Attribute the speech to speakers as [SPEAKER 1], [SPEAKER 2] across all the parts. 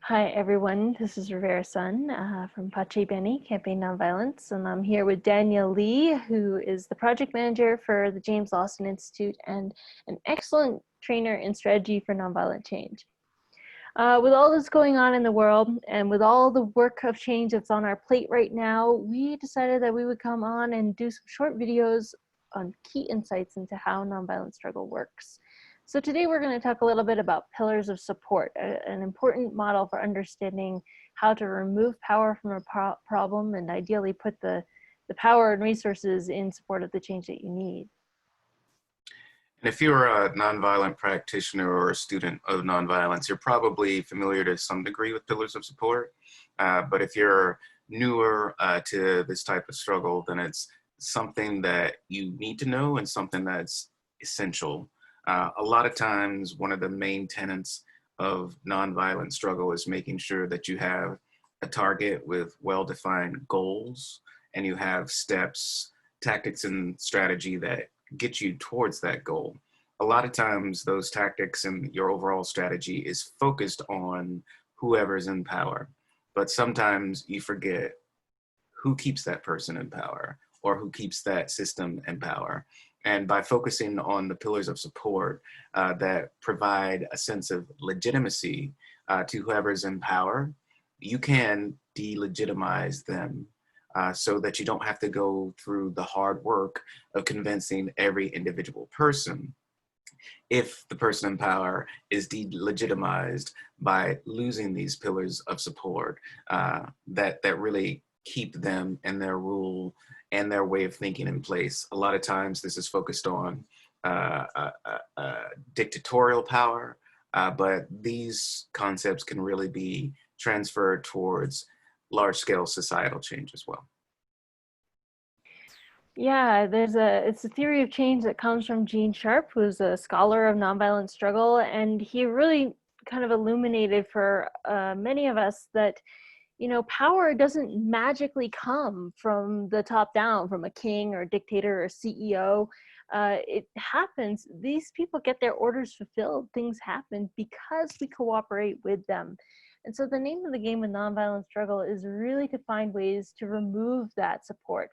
[SPEAKER 1] Hi everyone, this is Rivera Sun from Bene, Campaign Nonviolence, and I'm here with Daniel Lee, who is the project manager for the James Lawson Institute and an excellent trainer in strategy for nonviolent change. With all this going on in the world and with all the work of change that's on our plate right now, we decided that we would come on and do some short videos on key insights into how nonviolent struggle works. So today we're going to talk a little bit about pillars of support, an important model for understanding how to remove power from a problem and ideally put the power and resources in support of the change that you need.
[SPEAKER 2] And if you're a nonviolent practitioner or a student of nonviolence, you're probably familiar to some degree with pillars of support. But if you're newer to this type of struggle, then it's something that you need to know and something that's essential. A lot of times, one of the main tenets of nonviolent struggle is making sure that you have a target with well-defined goals and you have steps, tactics, and strategy that get you towards that goal. A lot of times those tactics and your overall strategy is focused on whoever's in power. But sometimes you forget who keeps that person in power or who keeps that system in power. And by focusing on the pillars of support that provide a sense of legitimacy to whoever's in power, you can delegitimize them so that you don't have to go through the hard work of convincing every individual person if the person in power is delegitimized by losing these pillars of support that really keep them and their rule and their way of thinking in place. A lot of times this is focused on dictatorial power, but these concepts can really be transferred towards large-scale societal change as well.
[SPEAKER 1] Yeah, it's a theory of change that comes from Gene Sharp, who's a scholar of nonviolent struggle, and he really kind of illuminated for many of us that, you know, power doesn't magically come from the top down, from a king or a dictator or a CEO. It happens, these people get their orders fulfilled. Things happen because we cooperate with them. And so the name of the game with nonviolent struggle is really to find ways to remove that support,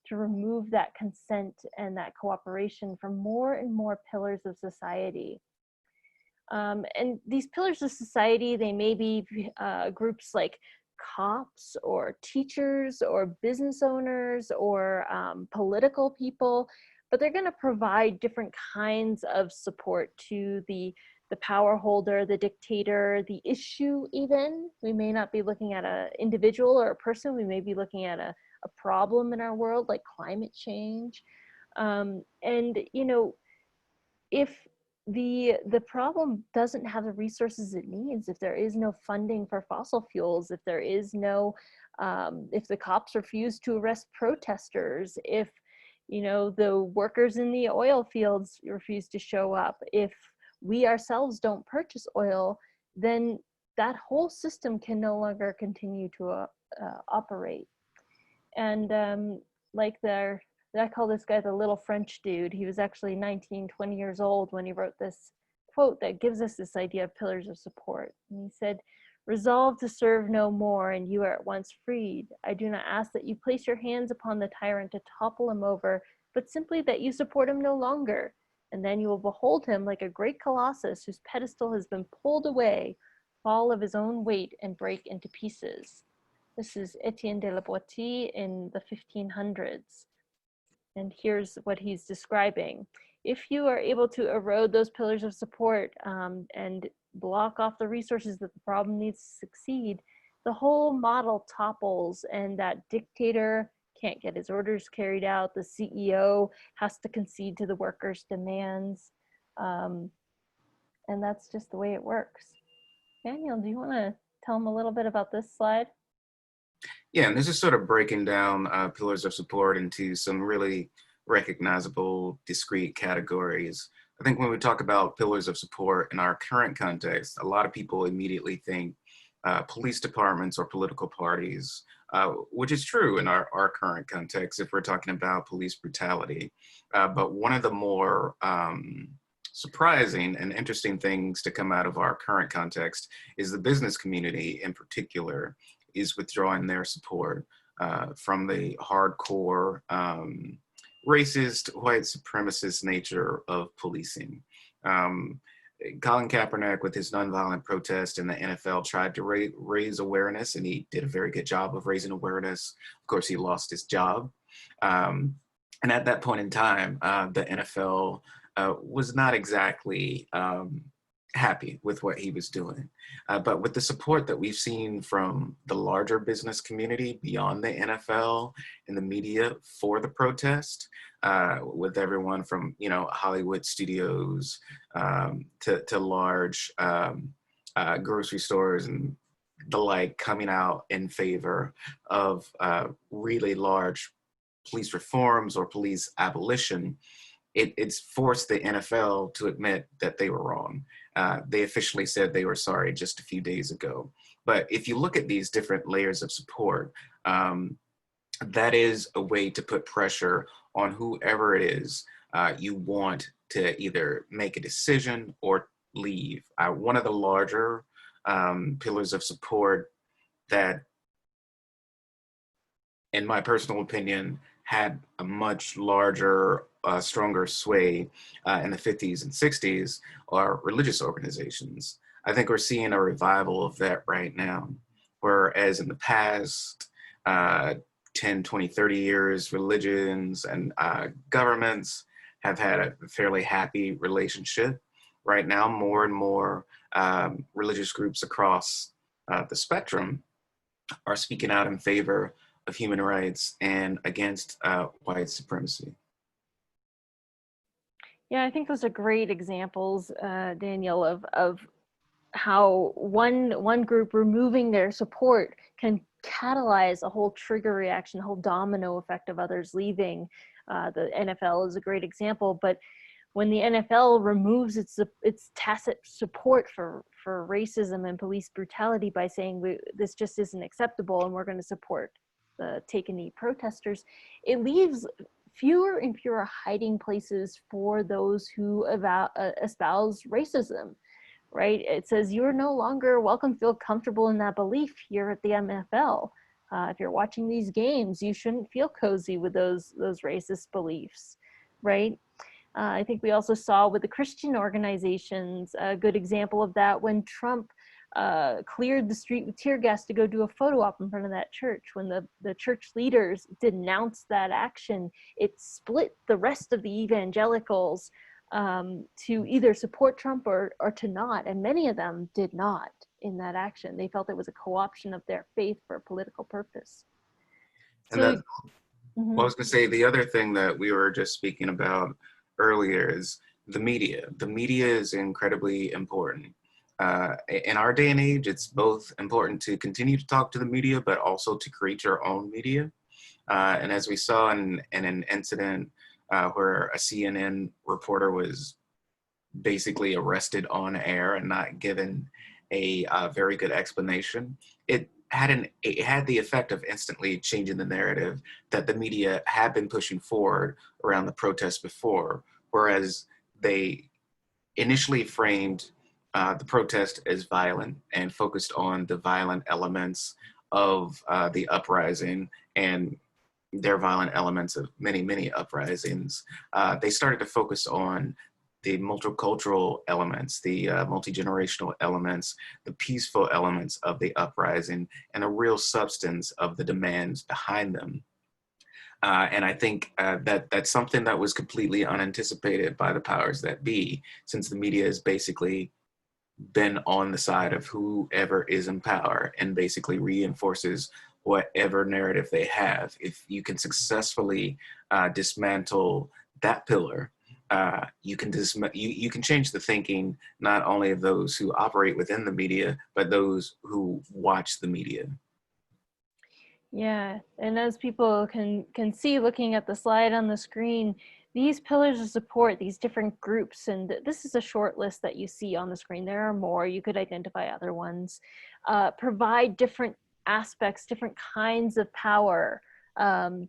[SPEAKER 1] to remove that consent and that cooperation from more and more pillars of society. And these pillars of society, they may be groups like cops or teachers or business owners or political people, but they're going to provide different kinds of support to the power holder, the dictator, the issue even. We may not be looking at an individual or a person, we may be looking at a problem in our world like climate change. And, you know, if the problem doesn't have the resources it needs, if there is no funding for fossil fuels, if there is no, if the cops refuse to arrest protesters, if, you know, the workers in the oil fields refuse to show up, if we ourselves don't purchase oil, then that whole system can no longer continue to operate. And like I call this guy the little French dude. He was actually 19, 20 years old when he wrote this quote that gives us this idea of pillars of support. And he said, "Resolve to serve no more, and you are at once freed. I do not ask that you place your hands upon the tyrant to topple him over, but simply that you support him no longer. And then you will behold him like a great colossus whose pedestal has been pulled away, fall of his own weight and break into pieces." This is Etienne de la Boétie in the 1500s. And here's what he's describing. If you are able to erode those pillars of support and block off the resources that the problem needs to succeed, the whole model topples, and that dictator can't get his orders carried out. The CEO has to concede to the workers' demands. And that's just the way it works. Daniel, do you want to tell them a little bit about this slide?
[SPEAKER 2] Yeah, and this is sort of breaking down pillars of support into some really recognizable, discrete categories. I think when we talk about pillars of support in our current context, a lot of people immediately think police departments or political parties, which is true in our current context if we're talking about police brutality. But one of the more surprising and interesting things to come out of our current context is the business community in particular is withdrawing their support from the hardcore racist, white supremacist nature of policing. Um, Colin Kaepernick, with his nonviolent protest in the NFL, tried to raise awareness, and he did a very good job of raising awareness. Of course, he lost his job. And at that point in time, the NFL was not exactly happy with what he was doing. But with the support that we've seen from the larger business community beyond the NFL and the media for the protest, with everyone from, you know, Hollywood studios to large grocery stores and the like coming out in favor of really large police reforms or police abolition, it's forced the NFL to admit that they were wrong. They officially said they were sorry just a few days ago. But if you look at these different layers of support, that is a way to put pressure on whoever it is you want to either make a decision or leave. One of the larger pillars of support that, in my personal opinion, had a much larger, stronger sway in the 50s and 60s are religious organizations. I think we're seeing a revival of that right now, whereas in the past 10, 20, 30 years, religions and governments have had a fairly happy relationship. Right now, more and more religious groups across the spectrum are speaking out in favor of human rights and against white supremacy.
[SPEAKER 1] Yeah, I think those are great examples, Daniel, of how one group removing their support can catalyze a whole trigger reaction, a whole domino effect of others leaving. The NFL is a great example, but when the NFL removes its tacit support for racism and police brutality by saying this just isn't acceptable and we're going to support the take a knee protesters, it leaves fewer and fewer hiding places for those who espouse racism, right? It says you're no longer welcome, feel comfortable in that belief here at the NFL. If you're watching these games, you shouldn't feel cozy with those racist beliefs, right? I think we also saw with the Christian organizations a good example of that when Trump cleared the street with tear gas to go do a photo op in front of that church. When the church leaders denounced that action, it split the rest of the evangelicals to either support Trump or to not. And many of them did not in that action. They felt it was a co-option of their faith for a political purpose.
[SPEAKER 2] And that, well, I was going to say, the other thing that we were just speaking about earlier is the media. The media is incredibly important. In our day and age, it's both important to continue to talk to the media, but also to create your own media. And as we saw in an incident where a CNN reporter was basically arrested on air and not given a very good explanation, it had the effect of instantly changing the narrative that the media had been pushing forward around the protests before, whereas they initially framed the protest as violent and focused on the violent elements of the uprising and their violent elements of many, many uprisings. They started to focus on the multicultural elements, the multi-generational elements, the peaceful elements of the uprising, and the real substance of the demands behind them. And I think that's something that was completely unanticipated by the powers that be, since the media has basically been on the side of whoever is in power and basically reinforces whatever narrative they have. If you can successfully dismantle that pillar, you can change the thinking not only of those who operate within the media, but those who watch the media.
[SPEAKER 1] Yeah, and as people can see looking at the slide on the screen, these pillars of support, these different groups, and this is a short list that you see on the screen. There are more, you could identify other ones, provide different aspects, different kinds of power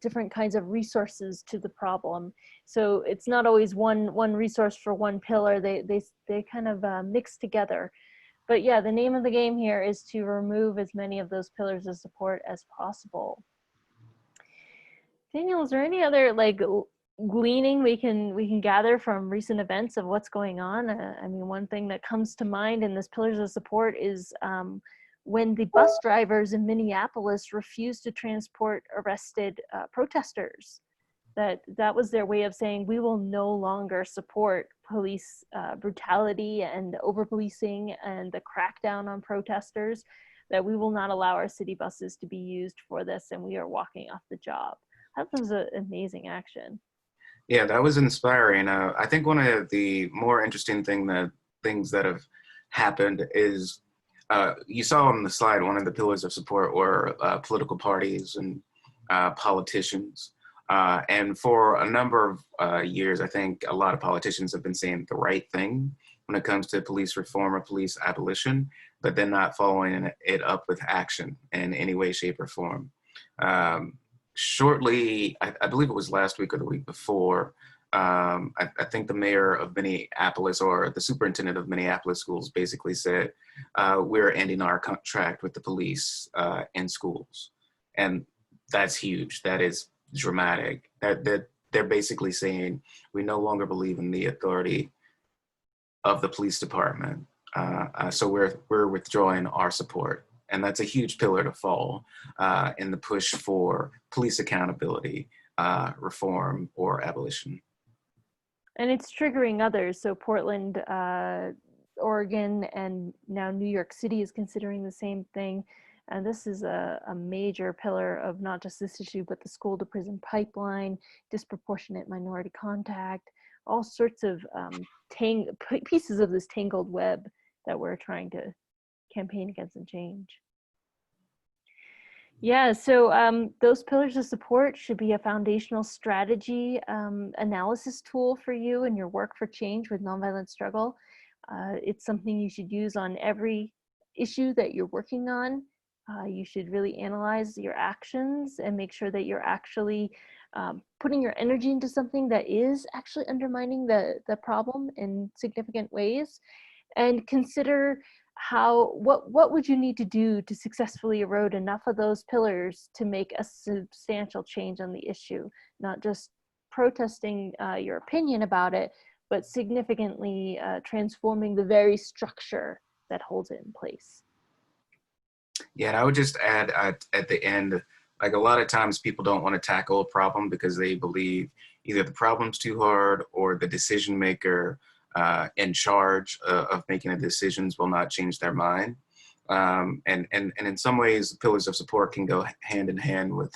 [SPEAKER 1] different kinds of resources to the problem. So it's not always one resource for one pillar. They kind of mix together. But yeah, the name of the game here is to remove as many of those pillars of support as possible. Daniel, is there any other like gleaning we can gather from recent events of what's going on? I mean, one thing that comes to mind in this pillars of support is when the bus drivers in Minneapolis refused to transport arrested protesters. That was their way of saying, we will no longer support police brutality and over-policing and the crackdown on protesters, that we will not allow our city buses to be used for this, and we are walking off the job. That was an amazing action.
[SPEAKER 2] Yeah, that was inspiring. I think one of the more interesting things that have happened is you saw on the slide, one of the pillars of support were political parties and politicians. And for a number of years, I think a lot of politicians have been saying the right thing when it comes to police reform or police abolition, but then not following it up with action in any way, shape, or form. Shortly, I believe it was last week or the week before, I think the mayor of Minneapolis, or the superintendent of Minneapolis schools, basically said, we're ending our contract with the police in schools. And that's huge. That is dramatic. That they're basically saying we no longer believe in the authority of the police department. So we're withdrawing our support. And that's a huge pillar to fall in the push for police accountability, reform, or abolition.
[SPEAKER 1] And it's triggering others. So Portland, Oregon, and now New York City is considering the same thing. And this is a major pillar of not just this issue, but the school to prison pipeline, disproportionate minority contact, all sorts of pieces of this tangled web that we're trying to campaign against and change. Yeah, so those pillars of support should be a foundational strategy analysis tool for you in your work for change with nonviolent struggle. It's something you should use on every issue that you're working on. You should really analyze your actions and make sure that you're actually putting your energy into something that is actually undermining the problem in significant ways, and consider what would you need to do to successfully erode enough of those pillars to make a substantial change on the issue, not just protesting your opinion about it, but significantly transforming the very structure that holds it in place.
[SPEAKER 2] Yeah, and I would just add at the end, like a lot of times people don't want to tackle a problem because they believe either the problem's too hard or the decision maker in charge of making the decisions will not change their mind. And in some ways, pillars of support can go hand in hand with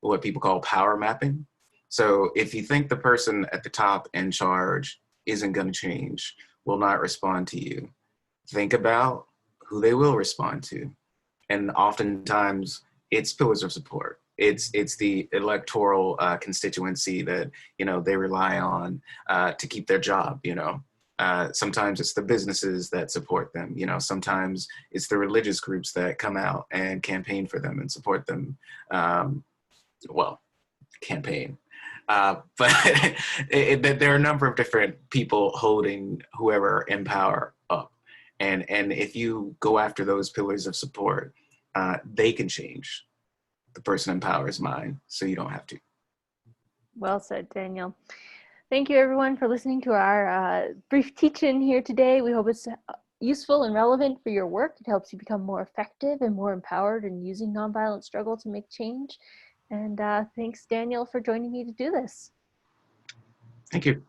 [SPEAKER 2] what people call power mapping. So if you think the person at the top in charge isn't going to change, will not respond to you, think about who they will respond to. And oftentimes it's pillars of support. It's the electoral constituency that, you know, they rely on to keep their job, you know. Sometimes it's the businesses that support them, you know, sometimes it's the religious groups that come out and campaign for them and support them. Well, campaign. But there are a number of different people holding whoever in power up. And if you go after those pillars of support, they can change the person in power's mind, so you don't have to.
[SPEAKER 1] Well said, Daniel. Thank you, everyone, for listening to our brief teach-in here today. We hope it's useful and relevant for your work. It helps you become more effective and more empowered in using nonviolent struggle to make change. And thanks, Daniel, for joining me to do this.
[SPEAKER 2] Thank you.